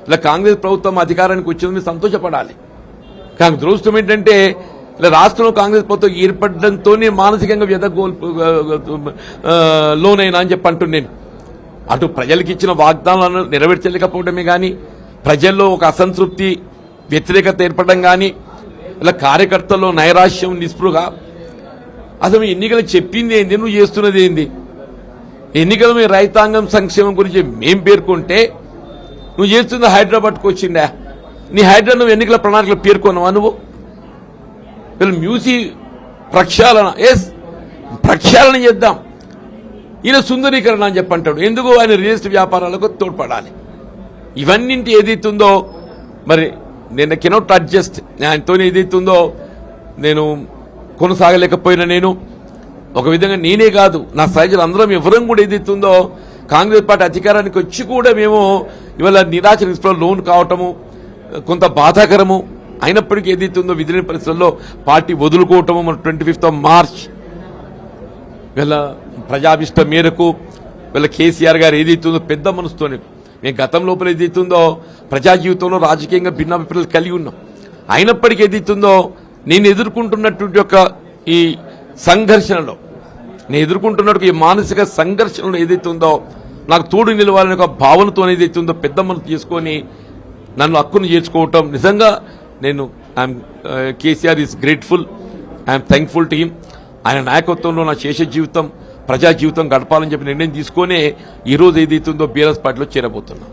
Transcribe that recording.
ఇలా కాంగ్రెస్ ప్రభుత్వం అధికారానికి వచ్చింది మీరు సంతోషపడాలి. కానీ దురదృష్టం ఏంటంటే ఇలా రాష్ట్రంలో కాంగ్రెస్ ప్రభుత్వం ఏర్పడడంతోనే మానసికంగా లోనైనా అని చెప్పి అంటున్నాను. అటు ప్రజలకు ఇచ్చిన వాగ్దానాలను నెరవేర్చలేకపోవడమే కానీ, ప్రజల్లో ఒక అసంతృప్తి వ్యతిరేకత ఏర్పడడం కానీ, ఇలా కార్యకర్తల్లో నైరాశ్యం నిస్పృహ. అసలు ఎన్నికలు చెప్పింది ఏంది, నువ్వు చేస్తున్నది ఏంది? ఎన్నికల మీద రైతాంగం సంక్షేమం గురించి మేం పేర్కొంటే నువ్వు చేస్తుంది హైదరాబాద్కు వచ్చిందా? నీ హైదరాబాద్ నువ్వు ఎన్నికల ప్రణాళికలు పేర్కొన్నావా? నువ్వు వీళ్ళు మ్యూజిక్ ప్రక్షాళన, ప్రక్షాళన చేద్దాం, ఈయన సుందరీకరణ అని చెప్పంటాడు. ఎందుకు? ఆయన రియల్ ఎస్టేట్ వ్యాపారాలకు తోడ్పడాలి. ఇవన్నింటి ఏదైతుందో మరి నేను కెనాట్ అడ్జస్ట్, ఆయనతో ఏదైతుందో నేను కొనసాగలేకపోయినా, నేను ఒక విధంగా నేనే కాదు నా సహచరులు అందరం ఎవరం కూడా ఏదైతుందో కాంగ్రెస్ పార్టీ అధికారానికి వచ్చి కూడా మేము ఇవాళ నిరాశ నిస్పృహలో లోన్ కావటము కొంత బాధాకరము. అయినప్పటికీ ఏదైతుందో విధిలేని పరిస్థితుల్లో పార్టీ వదులుకోవటము. మన 25th మార్చ్ వీళ్ళ ప్రజాభిష్టం మేరకు వీళ్ళ కేసీఆర్ గారు ఏదైతుందో పెద్ద మనసుతోనే, మేము గతం లోపల ఏదైతుందో ప్రజా జీవితంలో రాజకీయంగా భిన్నాభిప్రాయాలు కలిగి ఉన్నాం. అయినప్పటికీ ఏదైతుందో నేను ఎదుర్కొంటున్నటువంటి యొక్క ఈ సంఘర్షణలో, నేను ఎదుర్కొంటున్నట్టు ఈ మానసిక సంఘర్షణలో ఏదైతుందో నాకు తోడు నిలవాలనే ఒక భావనతో ఏదైతుందో పెద్ద మనసు చేసుకొని నన్ను హక్కును చేర్చుకోవటం నిజంగా నేను KCR is grateful, I'm thankful to him. ఆయన నాయకత్వంలో నా శేష జీవితం ప్రజా జీవితం గడపాలని చెప్పి నిర్ణయం తీసుకొని ఈరోజు ఏదైతుందో బీఆర్ఎస్ పార్టీలో చేరబోతున్నాం.